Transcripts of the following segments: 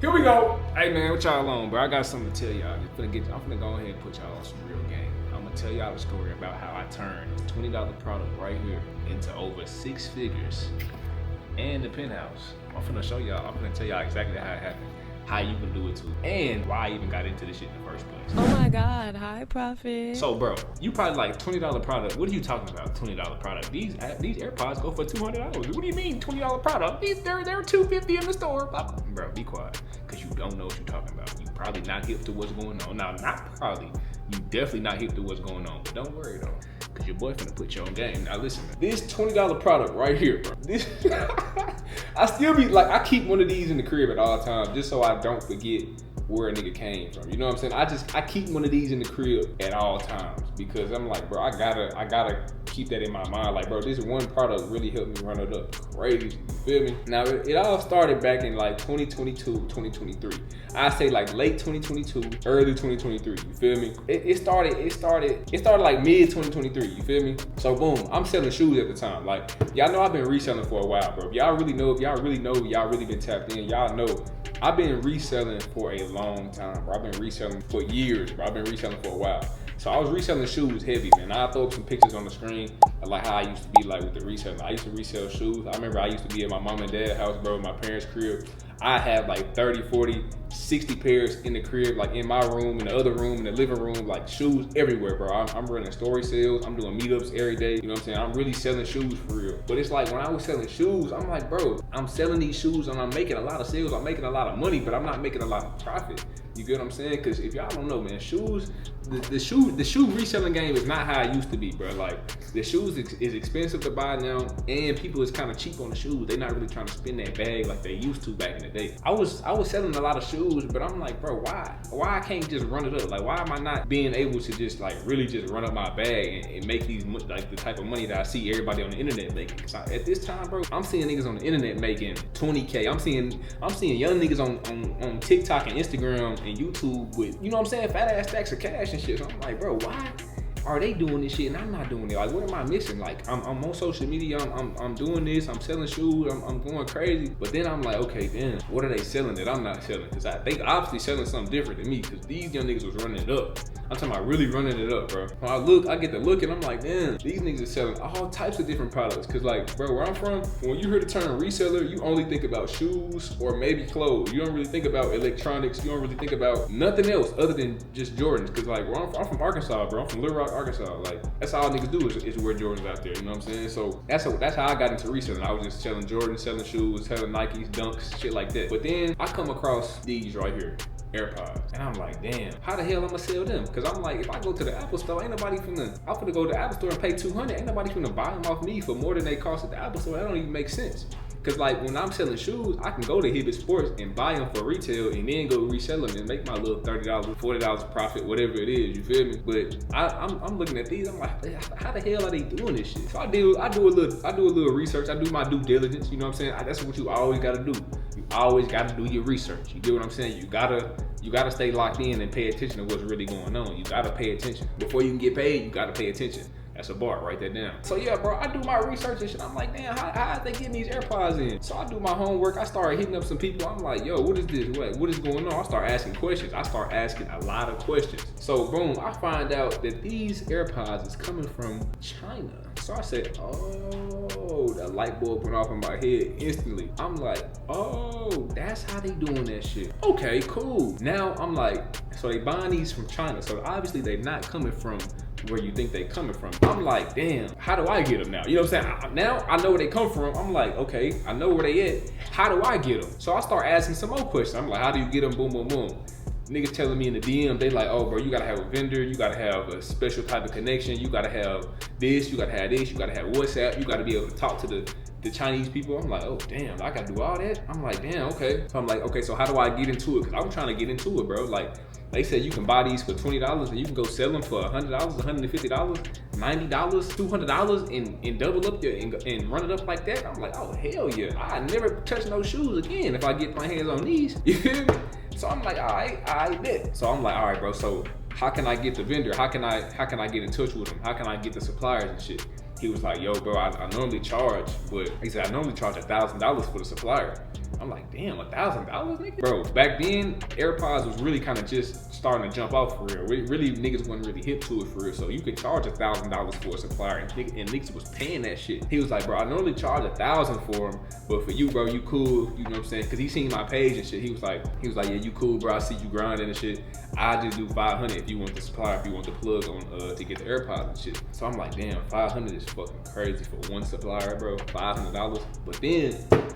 Here we go. Hey man, what y'all on, bro? I got something to tell y'all. I'm finna go ahead and put y'all on some real game. I'm gonna tell y'all a story about how I turned a $20 product right here into over 6 figures and the penthouse. I'm finna show y'all. I'm finna tell y'all exactly how it happened, how you can do it too, and why I even got into this shit in the first place. Oh my God, hi Profit. So bro, you probably like $20 product. What are you talking about? $20 product. These AirPods go for $200. What do you mean $20 product? They're $250 in the store. Bro, be quiet, cause you don't know what you're talking about. You probably not hip to what's going on. Now, not probably. You definitely not hip to what's going on. But don't worry though, cause your boy finna put you on game. Now listen, man, this $20 product right here, bro. This I still be like, I keep one of these in the crib at all times just so I don't forget where a nigga came from. You know what I'm saying? I keep one of these in the crib at all times because I'm like, bro, I gotta keep that in my mind. Like, bro, this one product really helped me run it up crazy. You feel me? Now, it all started back in like 2022, 2023. I say like late 2022, early 2023. You feel me? It started like mid 2023. You feel me? So boom, I'm selling shoes at the time. Like, y'all know I've been reselling for a while, bro. If y'all really been tapped in, y'all know I've been reselling for a long time, bro. I've been reselling for years, bro. I've been reselling for a while. So I was reselling shoes heavy, man. I'll throw up some pictures on the screen of like how I used to be like with the reselling. I used to resell shoes. I remember I used to be at my mom and dad's house, bro, my parents' crib. I had like 30, 40, 60 pairs in the crib, like in my room, in the other room, in the living room, like shoes everywhere, bro. I'm running story sales. I'm doing meetups every day. You know what I'm saying? I'm really selling shoes for real. But it's like when I was selling shoes, I'm like, bro, I'm selling these shoes and I'm making a lot of sales. I'm making a lot of money, but I'm not making a lot of profit. You get what I'm saying? Because if y'all don't know, man, shoes, the shoe reselling game is not how it used to be, bro. Like, the shoes is expensive to buy now, and people is kind of cheap on the shoes. They're not really trying to spend that bag like they used to back in the day. I was selling a lot of shoes, but I'm like, bro, why I can't just run it up? Like, why am I not being able to just like really just run up my bag and make these like the type of money that I see everybody on the internet making? Cause at this time, bro, I'm seeing niggas on the internet making 20K. I'm seeing young niggas on TikTok and Instagram and YouTube with, you know what I'm saying, fat ass stacks of cash and shit. So I'm like, bro, why are they doing this shit and I'm not doing it? Like, what am I missing? Like, I'm on social media, I'm doing this, I'm selling shoes, I'm going crazy. But then I'm like, okay, then what are they selling that I'm not selling? Because they obviously selling something different than me, because these young niggas was running it up. I'm talking about really running it up, bro. When I get to look and I'm like, damn, these niggas are selling all types of different products. Cause like, bro, where I'm from, when you hear the term reseller, you only think about shoes or maybe clothes. You don't really think about electronics. You don't really think about nothing else other than just Jordans. Cause like, I'm from Arkansas, bro. I'm from Little Rock, Arkansas. Like, that's all niggas do is wear Jordans out there. You know what I'm saying? So that's how I got into reselling. I was just selling Jordans, selling shoes, selling Nikes, Dunks, shit like that. But then I come across these right here, AirPods, and I'm like, damn, how the hell I'm gonna sell them? Cause I'm like, if I go to the Apple store, I'm finna go to the Apple store and pay $200. Ain't nobody finna buy them off me for more than they cost at the Apple store. That don't even make sense. Cause like when I'm selling shoes, I can go to Hibbett Sports and buy them for retail and then go resell them and make my little $30, $40 profit, whatever it is. You feel me? But I'm looking at these. I'm like, how the hell are they doing this shit? So I do a little research. I do my due diligence. You know what I'm saying? That's what you always gotta do. You always gotta do your research. You get what I'm saying? You gotta stay locked in and pay attention to what's really going on. You gotta pay attention. Before you can get paid, you gotta pay attention. That's a bar, write that down. So yeah, bro, I do my research and shit. I'm like, damn, how are they getting these AirPods in? So I do my homework. I start hitting up some people. I'm like, yo, what is this? What is going on? I start asking questions. I start asking a lot of questions. So boom, I find out that these AirPods is coming from China. So I said, oh, the light bulb went off in my head instantly. I'm like, oh, that's how they doing that shit. Okay, cool. Now I'm like, so they buying these from China. So obviously they not coming from where you think they coming from. I'm like, damn, how do I get them now? You know what I'm saying? Now I know where they come from. I'm like, okay, I know where they at. How do I get them? So I start asking some more questions. I'm like, how do you get them? Boom, boom, boom. Niggas telling me in the DM, they like, oh bro, you gotta have a vendor, you gotta have a special type of connection, you gotta have this, you gotta have this, you gotta have WhatsApp, you gotta be able to talk to the Chinese people. I'm like, oh damn, I gotta do all that? I'm like, damn, okay. So I'm like, okay, so how do I get into it? Cause I'm trying to get into it, bro. Like, they said you can buy these for $20 and you can go sell them for $100, $150, $90, $200 and double up there and run it up like that. I'm like, oh hell yeah, I never touch no shoes again if I get my hands on these. You feel me? So I'm like, all right, I bet. So I'm like, all right, bro. So how can I get the vendor? How can I get in touch with them? How can I get the suppliers and shit? He was like, yo, bro, I normally charge, but he said I normally charge $1,000 for the supplier. I'm like, damn, $1,000, nigga? Bro, back then, AirPods was really kind of just starting to jump off for real. Really, niggas wasn't really hip to it for real. So you could charge $1,000 for a supplier, and niggas was paying that shit. He was like, bro, I normally charge $1,000 for them, but for you, bro, you cool. You know what I'm saying? Cause he seen my page and shit. He was like, yeah, you cool, bro. I see you grinding and shit. I just do $500 if you want the supplier, if you want the plug on to get the AirPods and shit. So I'm like, damn, $500 is fucking crazy for one supplier, bro. $500. But then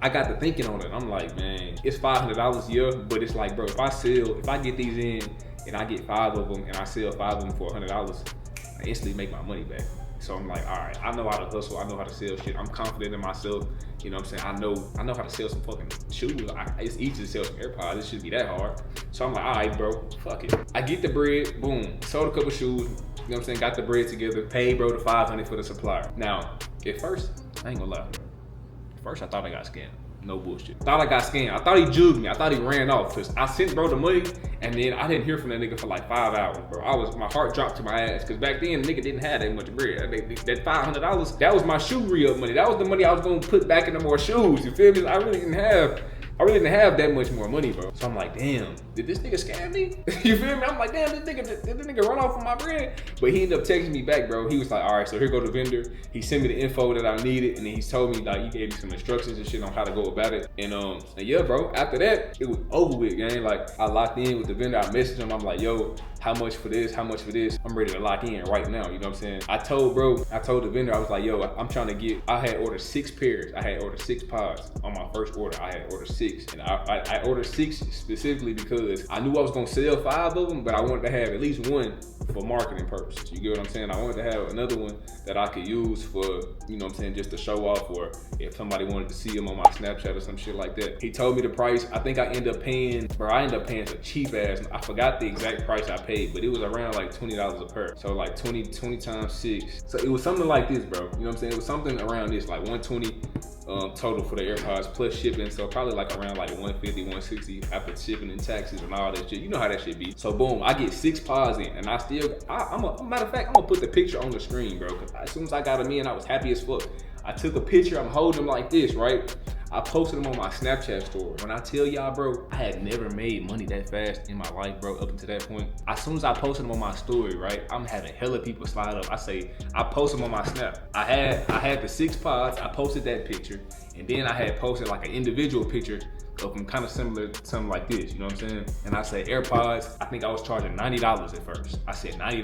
I got to thinking on it. I'm like, man, it's $500, yeah, but it's like, bro, if I get these in and I get 5 of them and I sell 5 of them for $100, I instantly make my money back. So I'm like, all right, I know how to hustle. I know how to sell shit. I'm confident in myself. You know what I'm saying? I know how to sell some fucking shoes. It's easy to sell some AirPods. It shouldn't be that hard. So I'm like, all right, bro, fuck it. I get the bread, boom, sold a couple shoes. You know what I'm saying? Got the bread together, paid bro the $500 for the supplier. Now, at first, I ain't gonna lie. At first, I thought I got scammed. No bullshit. Thought I got scammed. I thought he jugged me. I thought he ran off. Cause I sent bro the money and then I didn't hear from that nigga for like 5 hours, bro. My heart dropped to my ass. Cause back then, the nigga didn't have that much bread. That $500, that was my shoe re-up money. That was the money I was gonna put back into more shoes. You feel me? I really didn't have that much more money, bro. So I'm like, damn, did this nigga scam me? You feel me? I'm like, damn, did this nigga run off with my bread? But he ended up texting me back, bro. He was like, all right, so here go the vendor. He sent me the info that I needed, and then he told me, like, he gave me some instructions and shit on how to go about it. And yeah, bro, after that, it was over with, gang. Like, I locked in with the vendor. I messaged him. I'm like, yo, how much for this? How much for this? I'm ready to lock in right now. You know what I'm saying? I told the vendor, I was like, yo, I'm trying to get, I had ordered 6 pairs. I had ordered 6 pods on my first order. I had ordered 6. And I ordered 6 specifically because I knew I was gonna sell 5 of them, but I wanted to have at least one for marketing purposes. You get what I'm saying? I wanted to have another one that I could use for, you know what I'm saying, just to show off, or if somebody wanted to see them on my Snapchat or some shit like that. He told me the price. I think I ended up paying some cheap ass, I forgot the exact price I paid, but it was around like $20 a pair. So like 20 times 6. So it was something like this, bro. You know what I'm saying? It was something around this, like 120 total for the AirPods plus shipping. So probably like around like 150, 160 after shipping and taxes and all that shit. You know how that shit be. So boom, I get 6 pods in, and matter of fact, I'm gonna put the picture on the screen, bro. Cause as soon as I got them in, I was happy as fuck. I took a picture, I'm holding them like this, right? I posted them on my Snapchat story. When I tell y'all, bro, I had never made money that fast in my life, bro, up until that point. As soon as I posted them on my story, right, I'm having hella people slide up. I posted them on my Snap. I had the 6 pods, I posted that picture, and then I had posted like an individual picture of them kind of similar to something like this, you know what I'm saying? And I said, AirPods, I think I was charging $90 at first. I said, $90,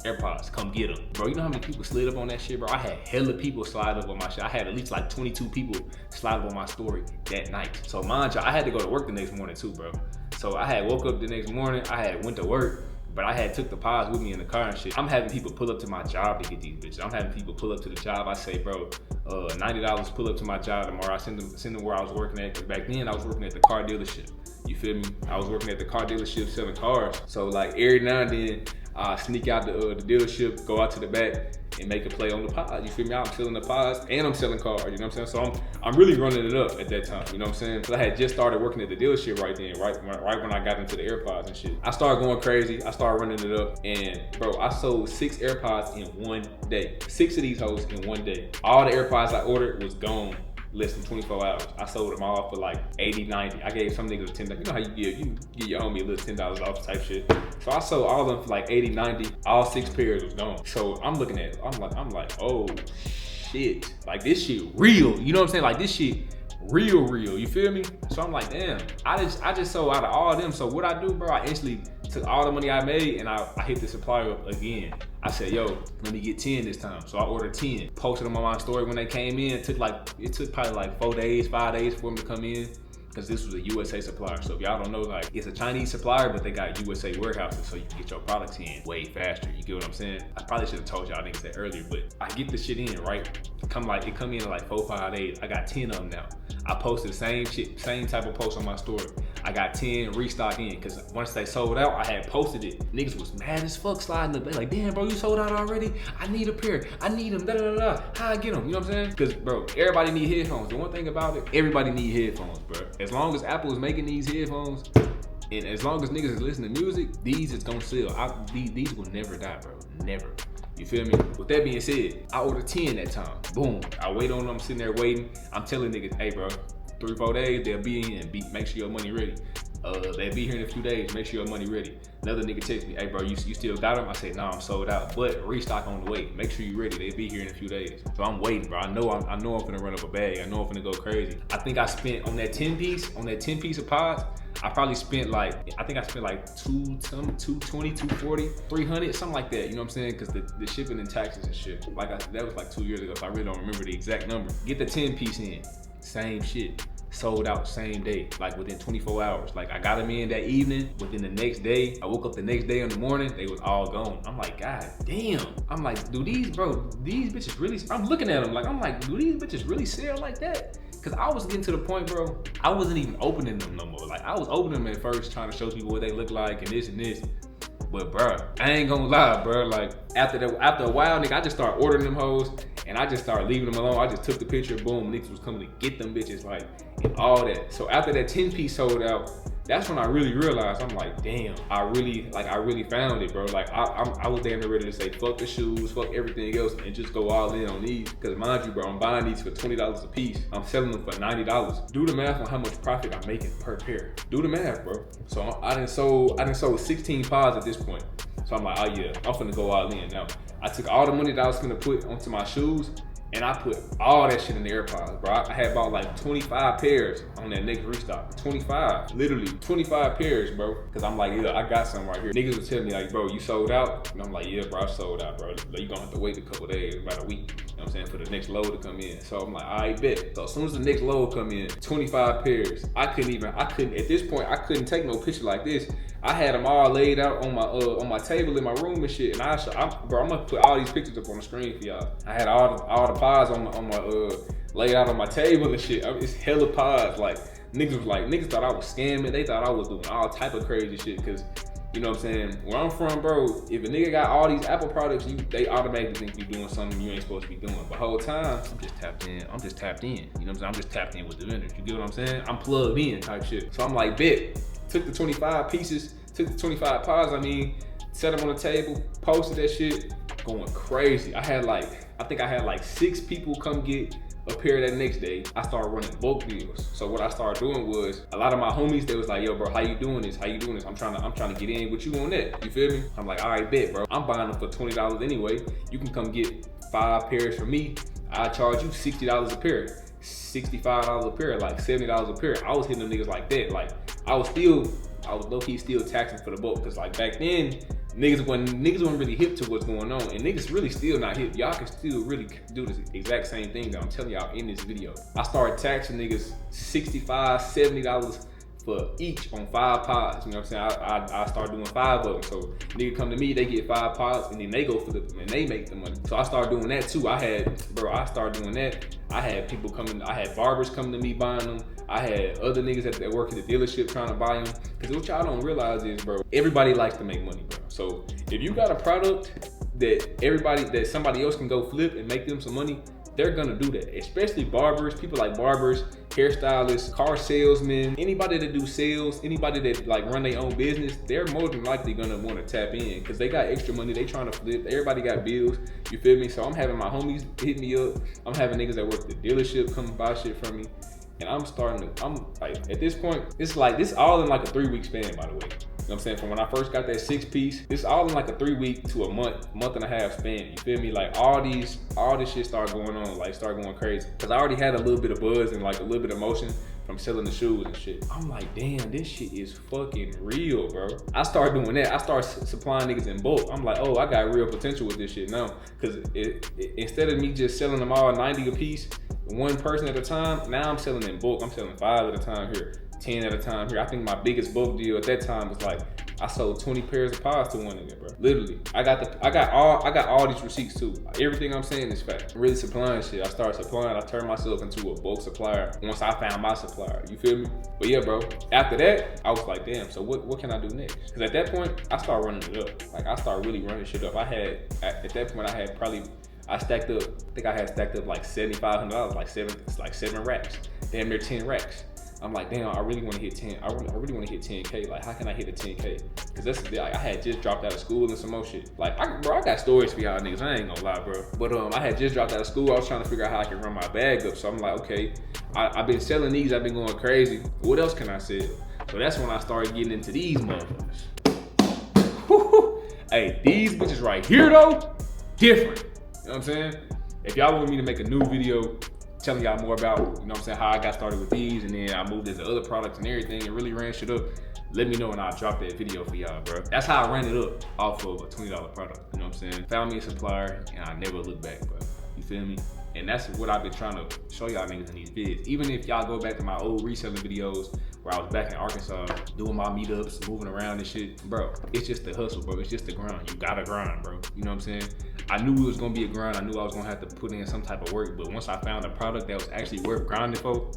AirPods, come get them. Bro, you know how many people slid up on that shit, bro? I had hella people slide up on my shit. I had at least like 22 people slide up on my story that night. So mind you, I had to go to work the next morning too, bro. So I had woke up the next morning, I had went to work, but I had took the pods with me in the car and shit. I'm having people pull up to my job to get these bitches. I'm having people pull up to the job. I say, bro, $90, pull up to my job tomorrow. I send them where I was working at. Cause back then I was working at the car dealership. You feel me? I was working at the car dealership selling cars. So like every now and then I sneak out the dealership, go out to the back and make a play on the pod. You feel me? I'm selling the pods and I'm selling cars. You know what I'm saying? So I'm really running it up at that time. You know what I'm saying? Cause I had just started working at the dealership right then, right when I got into the AirPods and shit. I started going crazy. I started running it up, and bro, I sold 6 AirPods in one day. 6 of these hoes in one day. All the AirPods I ordered was gone less than 24 hours. I sold them all for like 80, 90. I gave some niggas $10. You know how you give your homie a little $10 off type shit. So I sold all of them for like 80, 90. All 6 pairs was gone. So I'm looking at it. I'm like, oh shit. Like this shit real. You know what I'm saying? Like this shit real. You feel me? So I'm like, damn. I just sold out of all of them. So what I do, bro, I instantly took all the money I made and I hit the supplier up again. I said, yo, let me get 10 this time. So I ordered 10. Posted them on my story when they came in. It took probably like 4 days, 5 days for them to come in, because this was a USA supplier. So if y'all don't know, like, it's a Chinese supplier, but they got USA warehouses, so you can get your products in way faster. You get what I'm saying? I probably should have told y'all niggas that earlier, but I get the shit in, right? It come in in like 4, 5 days. I got 10 of them now. I posted the same shit, same type of post on my story. I got 10 restock in, because once they sold out, I had posted it. Niggas was mad as fuck sliding up. They like, damn, bro, you sold out already? I need a pair. I need them, da-da-da-da. How I get them? You know what I'm saying? Because, bro, everybody need headphones. The one thing about it, everybody need headphones, bro. As long as Apple is making these headphones, and as long as niggas is listening to music, these is gonna sell. These will never die, bro. Never. You feel me? With that being said, I ordered 10 that time. Boom. I wait on them. I'm sitting there waiting. I'm telling niggas, hey, bro, 3-4 days, they'll be in. Make sure your money ready. They'll be here in a few days. Make sure your money ready. Another nigga text me, hey bro, you still got them? I say, nah, I'm sold out, but restock on the way. Make sure you ready. They'll be here in a few days. So I'm waiting, bro. I know I'm gonna run up a bag. I know I'm gonna go crazy. I think I spent on that 10 piece of pods. I probably spent like 220, 240, 300, something like that. You know what I'm saying? Because the shipping and taxes and shit. That was like 2 years ago, so I really don't remember the exact number. Get the 10 piece in, same shit. Sold out same day, like within 24 hours. Like I got them in that evening, within the next day, I woke up the next day in the morning, they was all gone. I'm like, God damn. I'm like, do these bitches really, I'm looking at them like, I'm like, do these bitches really sell like that? Cause I was getting to the point, bro, I wasn't even opening them no more. Like I was opening them at first, trying to show people what they look like and this and this. But bro, I ain't gonna lie, bro. Like after a while, nigga, I just started ordering them hoes and I just started leaving them alone. I just took the picture, boom, niggas was coming to get them bitches, like, and all that. So after that 10 piece sold out, that's when I really realized, I'm like, damn, I really found it, bro. Like I was damn near ready to say, fuck the shoes, fuck everything else, and just go all in on these. Cause mind you, bro, I'm buying these for $20 a piece. I'm selling them for $90. Do the math on how much profit I'm making per pair. Do the math, bro. So I done sold 16 pods at this point. So I'm like, oh yeah, I'm finna go all in. Now, I took all the money that I was gonna put onto my shoes, and I put all that shit in the Airpods, bro. I had bought like 25 pairs on that next restock. 25, literally 25 pairs, bro. Cause I'm like, yeah, I got some right here. Niggas would tell me like, bro, you sold out? And I'm like, yeah, bro, I sold out, bro. Like, you gonna have to wait a couple days, about a week, you know what I'm saying, for the next load to come in. So I'm like, I bet. So as soon as the next load come in, 25 pairs. I couldn't, at this point, I couldn't take no picture like this. I had them all laid out on my table in my room and shit. And I'm gonna put all these pictures up on the screen for y'all. I had all the pods on my laid out on my table and shit. It's hella pods. Like niggas thought I was scamming. They thought I was doing all type of crazy shit. Cause you know what I'm saying? Where I'm from, bro, if a nigga got all these Apple products, they automatically think you doing something you ain't supposed to be doing. But the whole time, I'm just tapped in. You know what I'm saying? I'm just tapped in with the vendors. You get what I'm saying? I'm plugged in type shit. So I'm like, bet. Took the 25 pieces, took the 25 pods, set them on the table, posted that shit, going crazy. I think I had like 6 people come get a pair that next day. I started running bulk deals. So what I started doing was, a lot of my homies, they was like, yo bro, how you doing this? I'm trying to get in with you on that. You feel me? I'm like, all right, bet, bro. I'm buying them for $20 anyway. You can come get 5 pairs from me. I charge you $60 a pair. $65 a pair, like $70 a pair. I was hitting them niggas like that. Like I was low-key still taxing for the bulk, because like back then, niggas weren't really hip to what's going on, and niggas really still not hip. Y'all can still really do this exact same thing that I'm telling y'all in this video. I started taxing niggas $65, $70 for each on 5 pods. You know what I'm saying? I start doing 5 of them. So nigga come to me, they get 5 pods, and then they go flip them and they make the money. So I started doing that too. I started doing that. I had people coming, I had barbers coming to me buying them. I had other niggas that work at the dealership trying to buy them. Cause what y'all don't realize is, bro, everybody likes to make money, bro. So if you got a product that somebody else can go flip and make them some money, they're gonna do that. Especially barbers, people like barbers, hairstylists, car salesmen, anybody that do sales, anybody that like run their own business, they're more than likely gonna wanna tap in because they got extra money, they trying to flip, everybody got bills, you feel me? So I'm having my homies hit me up, I'm having niggas that work at the dealership come buy shit from me, and I'm like, at this point, this all in like a 3-week span, by the way. You know what I'm saying? From when I first got that 6-piece, this all in like a 3-week to a month and a half span. You feel me? Like all this shit started going on, like started going crazy. Cause I already had a little bit of buzz and like a little bit of motion from selling the shoes and shit. I'm like, damn, this shit is fucking real, bro. I started doing that. I started supplying niggas in bulk. I'm like, oh, I got real potential with this shit now. Cause instead of me just selling them all 90 a piece, one person at a time, now I'm selling in bulk. I'm selling 5 at a time here. 10 at a time here. I think my biggest bulk deal at that time was like, I sold 20 pairs of pods to one nigga, bro. Literally. I got all these receipts too. Everything I'm saying is fact. I'm really supplying shit. I started supplying, I turned myself into a bulk supplier once I found my supplier. You feel me? But yeah, bro. After that, I was like, damn, so what can I do next? Because at that point, I started running it up. Like I started really running shit up. At that point, I stacked up, I think I had stacked up like $7,500, like 7 racks. Damn near 10 racks. I'm like, damn, I really want to hit 10. I really want to hit 10K. Like, how can I hit a 10K? Because that's the deal. Like, I had just dropped out of school and some more shit. Like, I got stories for y'all niggas. I ain't gonna lie, bro. But I had just dropped out of school. I was trying to figure out how I can run my bag up. So I'm like, okay, I've been selling these, I've been going crazy. What else can I sell? So that's when I started getting into these motherfuckers. Hey, these bitches right here though, different. You know what I'm saying? If y'all want me to make a new video telling y'all more about, you know what I'm saying, how I got started with these and then I moved into other products and everything and really ran shit up, let me know and I'll drop that video for y'all, bro. That's how I ran it up off of a $20 product, you know what I'm saying? Found me a supplier and I never looked back, bro. You feel me? And that's what I've been trying to show y'all niggas in these vids. Even if y'all go back to my old reselling videos where I was back in Arkansas doing my meetups, moving around and shit, bro, it's just the hustle, bro. It's just the grind. You gotta grind, bro. You know what I'm saying? I knew it was gonna be a grind. I knew I was gonna have to put in some type of work, but once I found a product that was actually worth grinding for,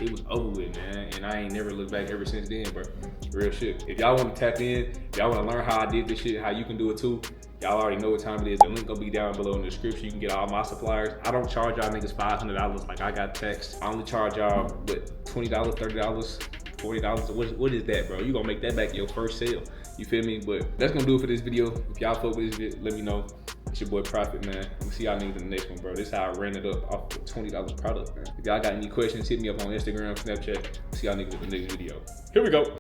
it was over with, man. And I ain't never looked back ever since then, bro. Real shit. If y'all wanna tap in, if y'all wanna learn how I did this shit, how you can do it too, y'all already know what time it is. The link gonna be down below in the description. You can get all my suppliers. I don't charge y'all niggas $500 like I got text. I only charge y'all, what, $20, $30, $40? What is that, bro? You gonna make that back your first sale. You feel me? But that's gonna do it for this video. If y'all fuck with this video, let me know. It's your boy Profit, man. I'm gonna see y'all niggas in the next one, bro. This is how I ran it up off a $20 product, man. If y'all got any questions, hit me up on Instagram, Snapchat. See y'all niggas in the next video. Here we go.